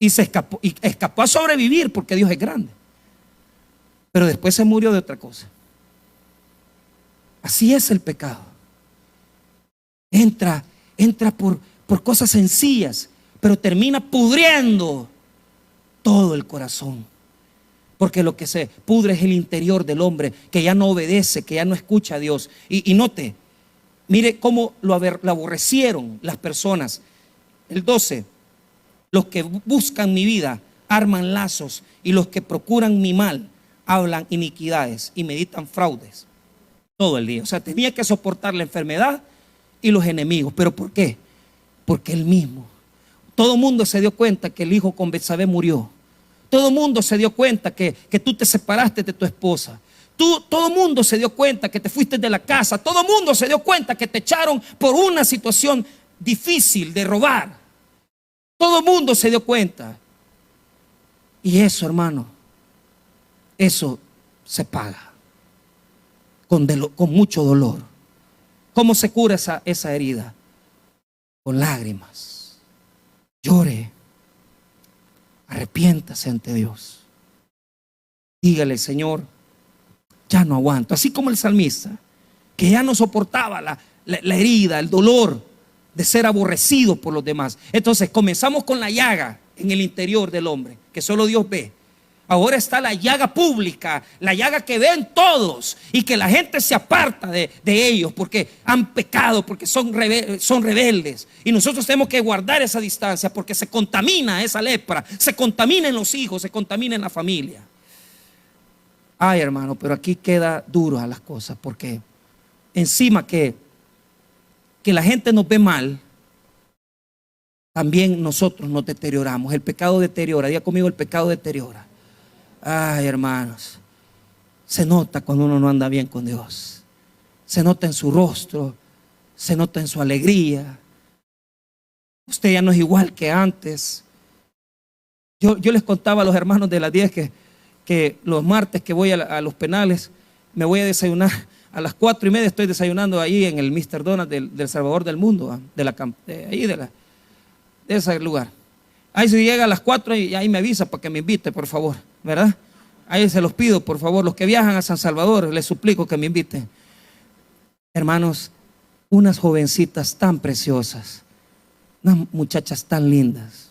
Y escapó a sobrevivir porque Dios es grande. Pero después se murió de otra cosa. Así es el pecado. Entra por cosas sencillas, pero termina pudriendo todo el corazón. Porque lo que se pudre es el interior del hombre, que ya no obedece, que ya no escucha a Dios. Y note, mire cómo lo aborrecieron las personas. El 12, los que buscan mi vida arman lazos, y los que procuran mi mal hablan iniquidades y meditan fraudes todo el día. O sea, tenía que soportar la enfermedad y los enemigos. ¿Pero por qué? Porque él mismo. Todo el mundo se dio cuenta que el hijo con Betsabé murió. Todo el mundo se dio cuenta que tú te separaste de tu esposa. Todo el mundo se dio cuenta que te fuiste de la casa. Todo el mundo se dio cuenta que te echaron por una situación difícil de robar. Todo el mundo se dio cuenta. Y eso, hermano, eso se paga con mucho dolor. ¿Cómo se cura esa herida? Con lágrimas. Llore. Arrepiéntase ante Dios. Dígale, Señor, ya no aguanto. Así como el salmista, que ya no soportaba la herida, el dolor de ser aborrecido por los demás. Entonces comenzamos con la llaga en el interior del hombre, que solo Dios ve. Ahora está la llaga pública, la llaga que ven todos y que la gente se aparta de ellos porque han pecado, porque son rebeldes. Y nosotros tenemos que guardar esa distancia porque se contamina esa lepra, se contamina en los hijos, se contamina en la familia. Ay, hermano, pero aquí queda duro a las cosas, porque encima que la gente nos ve mal, también nosotros nos deterioramos. El pecado deteriora. Diga conmigo, el pecado deteriora. Ay, hermanos, se nota cuando uno no anda bien con Dios. Se nota en su rostro, se nota en su alegría. Usted ya no es igual que antes. Yo les contaba a los hermanos de las 10 que los martes que voy a los penales, me voy a desayunar. A las 4:30 estoy desayunando ahí en el Mr. Donald del Salvador del Mundo, de ese lugar. Ahí se llega a las 4 y ahí me avisa para que me invite, por favor, ¿verdad? Ahí se los pido, por favor, los que viajan a San Salvador, les suplico que me inviten. Hermanos, unas jovencitas tan preciosas, unas muchachas tan lindas,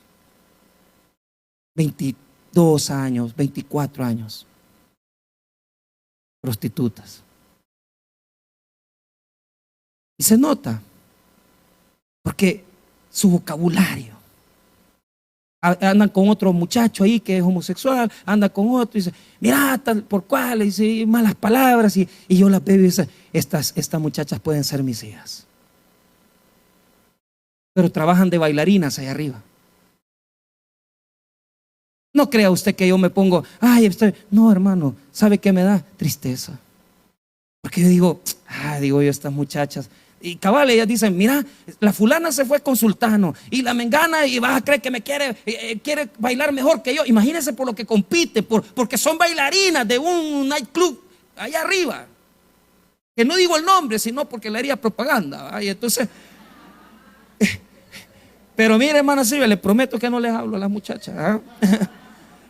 22 años, 24 años, prostitutas. Y se nota, porque su vocabulario, andan con otro muchacho ahí que es homosexual, anda con otro y dice, mira, tal por cual, y dice malas palabras, y yo las veo y dice, estas muchachas pueden ser mis hijas. Pero trabajan de bailarinas allá arriba. No crea usted que yo me pongo, no, hermano, ¿sabe qué me da? Tristeza. Porque yo digo, digo yo, estas muchachas, y cabal, ellas dicen, mira, la fulana se fue con sultano y la mengana, y vas a creer que me quiere bailar mejor que yo. Imagínense por lo que compite, porque son bailarinas de un nightclub allá arriba, que no digo el nombre, sino porque le haría propaganda. Y entonces, pero mire, hermana Silvia, les prometo que no les hablo a las muchachas.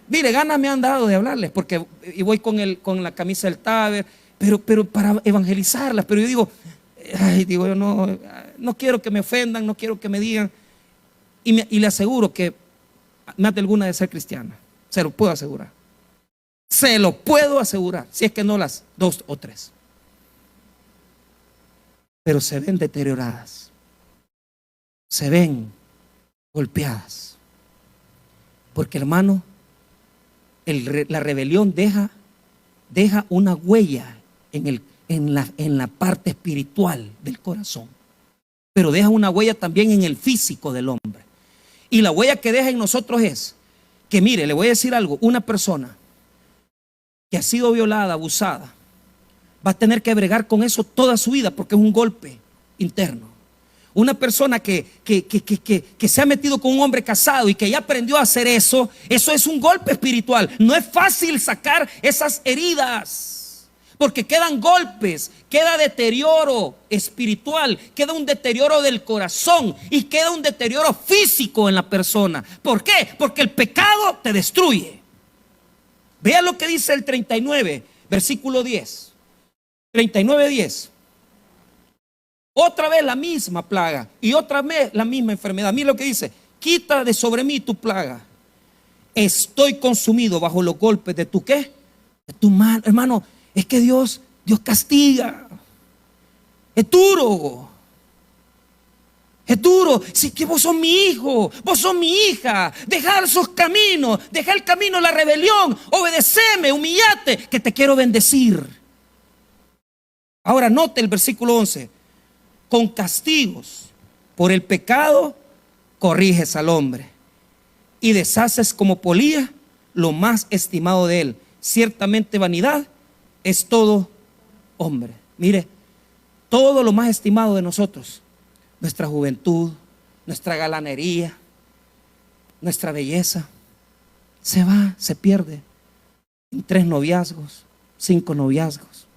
Mire, ganas me han dado de hablarles, porque y voy con la camisa del Taber, pero para evangelizarlas. Pero yo digo yo no quiero que me ofendan, no quiero que me digan. Y le aseguro que más de alguna de ser cristiana. Se lo puedo asegurar. Se lo puedo asegurar, si es que no las 2 o 3. Pero se ven deterioradas, se ven golpeadas. Porque, hermano, la rebelión deja una huella en la parte espiritual del corazón, pero deja una huella también en el físico del hombre. Y la huella que deja en nosotros es que, mire, le voy a decir algo, una persona que ha sido violada, abusada, va a tener que bregar con eso toda su vida, porque es un golpe interno. Una persona que se ha metido con un hombre casado y que ya aprendió a hacer eso es un golpe espiritual. No es fácil sacar esas heridas, porque quedan golpes, queda deterioro espiritual, queda un deterioro del corazón y queda un deterioro físico en la persona. ¿Por qué? Porque el pecado te destruye. Vea lo que dice el 39, versículo 10. 39:10. Otra vez la misma plaga y otra vez la misma enfermedad. Mira lo que dice: quita de sobre mí tu plaga. Estoy consumido bajo los golpes de tu ¿qué? De tu mano. Hermano, es que Dios castiga. Es duro. Es duro. Si que vos sos mi hijo, vos sos mi hija. Dejar esos caminos, dejar el camino de la rebelión. Obedeceme, humillate, que te quiero bendecir. Ahora note el versículo 11. Con castigos por el pecado corriges al hombre y deshaces como polilla lo más estimado de él. Ciertamente vanidad es todo hombre. Mire, todo lo más estimado de nosotros, nuestra juventud, nuestra galanería, nuestra belleza, se va, se pierde en 3 noviazgos, 5 noviazgos,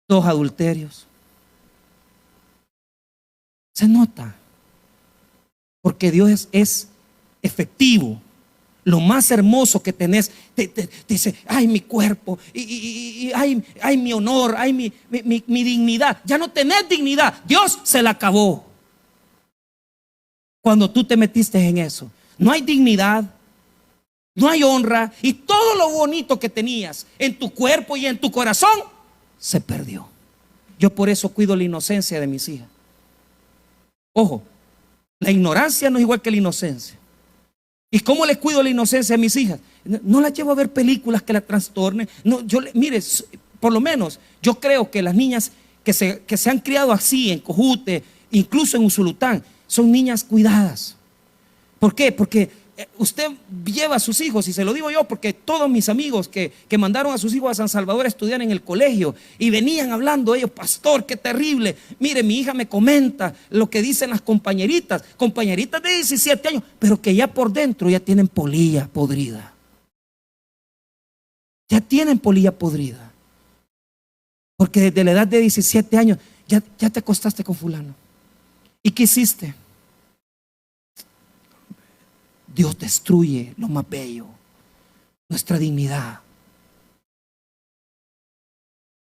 2 adulterios. Se nota, porque Dios es efectivo. Lo más hermoso que tenés, te dice, ay, mi cuerpo, y ay, mi honor, ay, mi dignidad. Ya no tenés dignidad, Dios se la acabó cuando tú te metiste en eso. No hay dignidad, no hay honra, y todo lo bonito que tenías en tu cuerpo y en tu corazón se perdió. Yo por eso cuido la inocencia de mis hijas. Ojo, la ignorancia no es igual que la inocencia. ¿Y cómo les cuido la inocencia a mis hijas? No las llevo a ver películas que las trastornen. No, mire, por lo menos yo creo que las niñas que se han criado así en Cojute, incluso en Usulután, son niñas cuidadas. ¿Por qué? Porque usted lleva a sus hijos, y se lo digo yo porque todos mis amigos que mandaron a sus hijos a San Salvador a estudiar en el colegio y venían hablando ellos, pastor, qué terrible. Mire, mi hija me comenta lo que dicen las compañeritas de 17 años, pero que ya por dentro ya tienen polilla podrida. Ya tienen polilla podrida. Porque desde la edad de 17 años ya te acostaste con fulano. ¿Y qué hiciste? Dios destruye lo más bello, nuestra dignidad,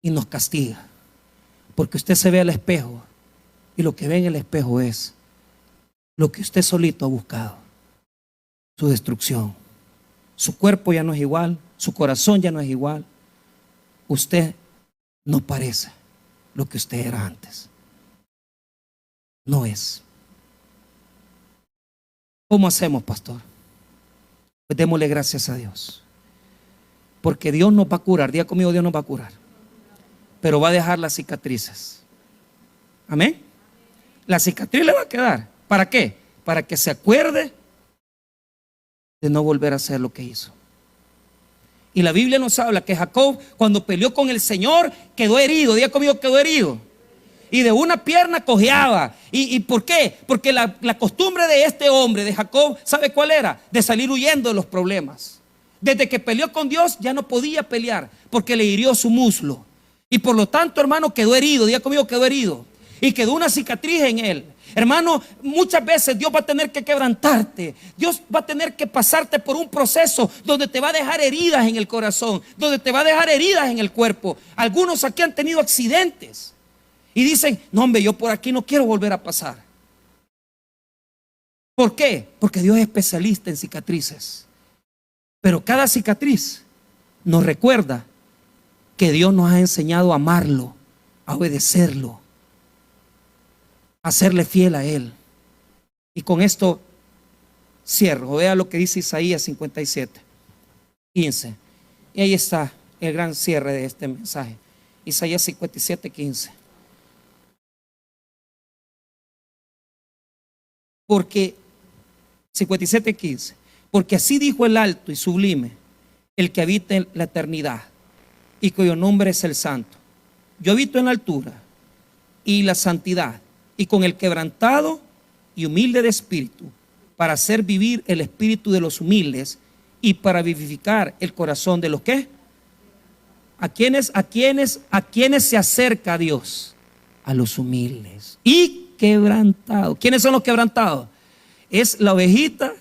y nos castiga. Porque usted se ve al espejo y lo que ve en el espejo es lo que usted solito ha buscado, su destrucción. Su cuerpo ya no es igual, su corazón ya no es igual. Usted no parece lo que usted era antes. No es. ¿Cómo hacemos, pastor? Pues démosle gracias a Dios. Porque Dios nos va a curar. Diga conmigo, Dios nos va a curar. Pero va a dejar las cicatrices. Amén. La cicatriz le va a quedar. ¿Para qué? Para que se acuerde de no volver a hacer lo que hizo. Y la Biblia nos habla que Jacob, cuando peleó con el Señor, quedó herido. Diga conmigo, quedó herido. Y de una pierna cojeaba. ¿Y por qué? Porque la costumbre de este hombre, de Jacob, ¿sabe cuál era? De salir huyendo de los problemas. Desde que peleó con Dios ya no podía pelear porque le hirió su muslo. Y por lo tanto, hermano, quedó herido. Diga conmigo, quedó herido. Y quedó una cicatriz en él. Hermano, muchas veces Dios va a tener que quebrantarte. Dios va a tener que pasarte por un proceso donde te va a dejar heridas en el corazón, donde te va a dejar heridas en el cuerpo. Algunos aquí han tenido accidentes y dicen, no hombre, yo por aquí no quiero volver a pasar. ¿Por qué? Porque Dios es especialista en cicatrices. Pero cada cicatriz nos recuerda que Dios nos ha enseñado a amarlo, a obedecerlo, a serle fiel a Él. Y con esto cierro. Vea lo que dice Isaías 57, 15. Y ahí está el gran cierre de este mensaje. Isaías 57, 15. Porque 57, 15. Porque así dijo el alto y sublime, el que habita en la eternidad y cuyo nombre es el Santo. Yo habito en la altura y la santidad, y con el quebrantado y humilde de espíritu, para hacer vivir el espíritu de los humildes y para vivificar el corazón de los que. ¿A quiénes se acerca a Dios? A los humildes y quebrantados. ¿Quiénes son los quebrantados? Es la ovejita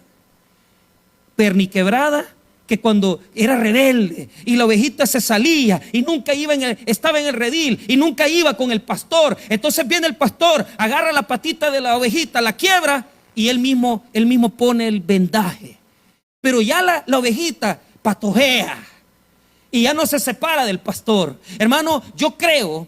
perniquebrada, que cuando era rebelde y la ovejita se salía y nunca iba estaba en el redil y nunca iba con el pastor. Entonces viene el pastor, agarra la patita de la ovejita, la quiebra y él mismo pone el vendaje. Pero ya la ovejita patojea y ya no se separa del pastor. Hermano, yo creo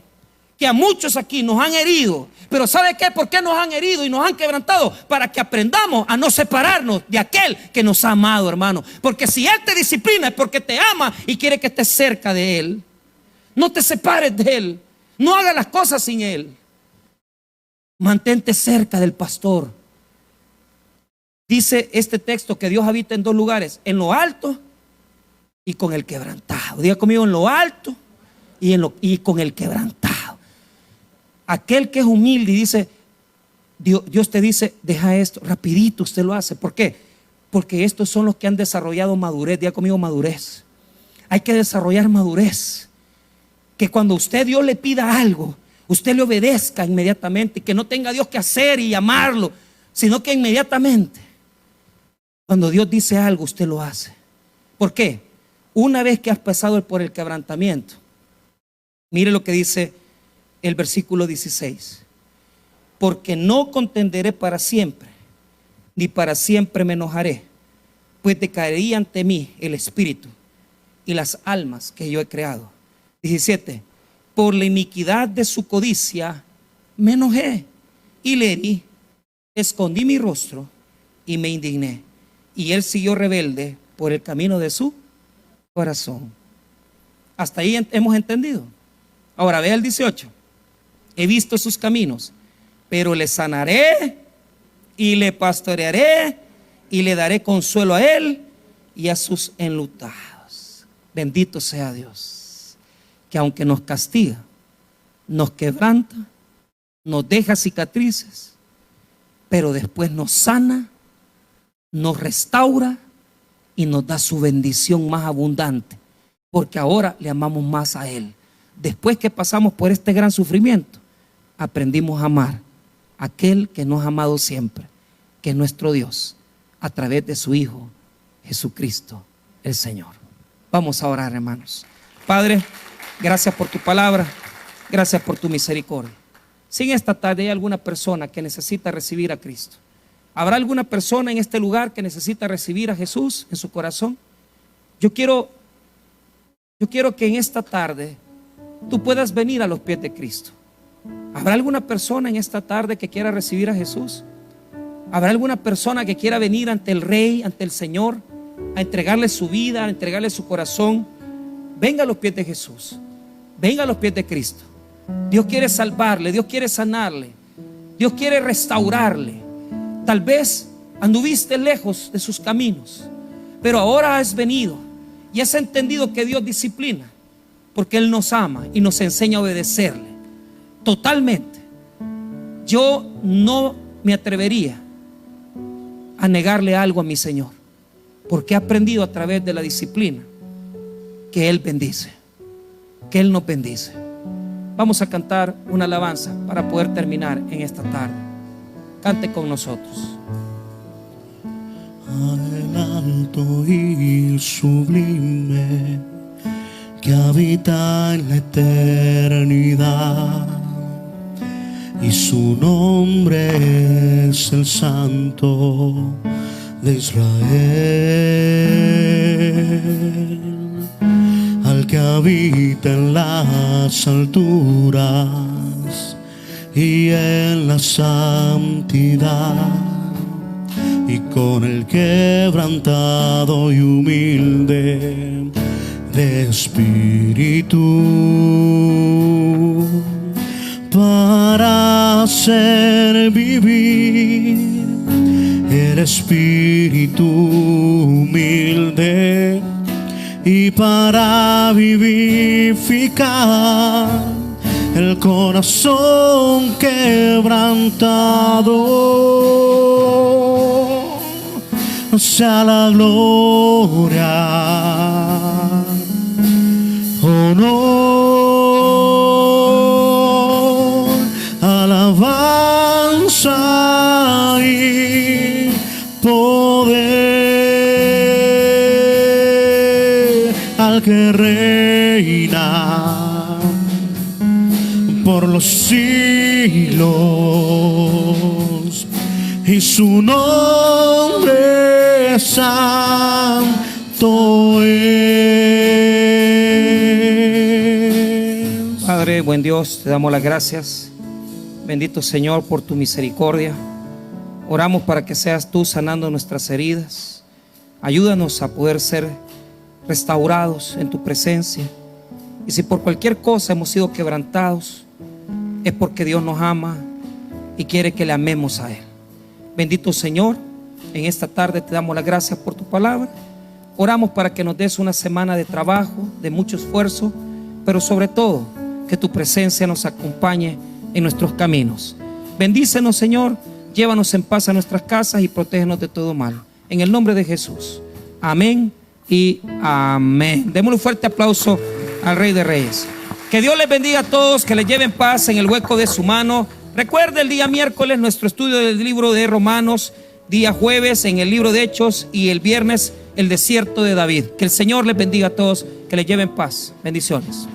que a muchos aquí nos han herido. Pero ¿sabe qué? ¿Por qué nos han herido y nos han quebrantado? Para que aprendamos a no separarnos de aquel que nos ha amado, hermano. Porque si Él te disciplina es porque te ama y quiere que estés cerca de Él. No te separes de Él. No hagas las cosas sin Él. Mantente cerca del pastor. Dice este texto que Dios habita en dos lugares: en lo alto y con el quebrantado. Diga conmigo, en lo alto y con el quebrantado. Aquel que es humilde y dice, Dios te dice, deja esto, rapidito usted lo hace. ¿Por qué? Porque estos son los que han desarrollado madurez. Diga conmigo, madurez. Hay que desarrollar madurez. Que cuando Dios le pida algo, usted le obedezca inmediatamente. Que no tenga Dios que hacer y llamarlo, sino que inmediatamente, cuando Dios dice algo, usted lo hace. ¿Por qué? Una vez que has pasado por el quebrantamiento, mire lo que dice el versículo 16: porque no contenderé para siempre, ni para siempre me enojaré, pues decaería ante mí el espíritu y las almas que yo he creado. 17: por la iniquidad de su codicia me enojé y le herí, escondí mi rostro y me indigné, y él siguió rebelde por el camino de su corazón. Hasta ahí hemos entendido. Ahora vea el 18: he visto sus caminos, pero le sanaré y le pastorearé y le daré consuelo a él y a sus enlutados. Bendito sea Dios, que aunque nos castiga, nos quebranta, nos deja cicatrices, pero después nos sana, nos restaura y nos da su bendición más abundante, porque ahora le amamos más a Él. Después que pasamos por este gran sufrimiento, aprendimos a amar a aquel que nos ha amado siempre, que es nuestro Dios, a través de su Hijo Jesucristo el Señor. Vamos a orar, hermanos. Padre, gracias por tu palabra. Gracias por tu misericordia. Si en esta tarde hay alguna persona que necesita recibir a Cristo, ¿habrá alguna persona en este lugar que necesita recibir a Jesús en su corazón? Yo quiero que en esta tarde tú puedas venir a los pies de Cristo. ¿Habrá alguna persona en esta tarde que quiera recibir a Jesús? ¿Habrá alguna persona que quiera venir ante el Rey, ante el Señor, a entregarle su vida, a entregarle su corazón? Venga a los pies de Jesús. Venga a los pies de Cristo. Dios quiere salvarle, Dios quiere sanarle, Dios quiere restaurarle. Tal vez anduviste lejos de sus caminos, pero ahora has venido y has entendido que Dios disciplina, porque Él nos ama y nos enseña a obedecerle totalmente. Yo no me atrevería a negarle algo a mi Señor, porque he aprendido a través de la disciplina que Él bendice, que Él nos bendice. Vamos a cantar una alabanza para poder terminar en esta tarde. Cante con nosotros. Al alto y sublime que habita en la eternidad, y su nombre es el Santo de Israel, al que habita en las alturas y en la santidad, y con el quebrantado y humilde de espíritu, para hacer vivir el espíritu humilde, y para vivificar el corazón quebrantado, sea la gloria, honor, alabanza y poder al que reina por los siglos, y su nombre santo es. Padre, buen Dios, te damos las gracias. Bendito Señor por tu misericordia. Oramos para que seas tú sanando nuestras heridas. Ayúdanos a poder ser restaurados en tu presencia. Y si por cualquier cosa hemos sido quebrantados, es porque Dios nos ama y quiere que le amemos a Él. Bendito Señor, en esta tarde te damos las gracias por tu palabra. Oramos para que nos des una semana de trabajo, de mucho esfuerzo, pero sobre todo que tu presencia nos acompañe en nuestros caminos. Bendícenos, Señor, llévanos en paz a nuestras casas y protégenos de todo mal. En el nombre de Jesús. Amén y amén. Démosle un fuerte aplauso al Rey de Reyes. Que Dios les bendiga a todos, que les lleve en paz en el hueco de su mano. Recuerde el día miércoles nuestro estudio del libro de Romanos, día jueves en el libro de Hechos y el viernes el desierto de David. Que el Señor les bendiga a todos, que les lleve en paz. Bendiciones.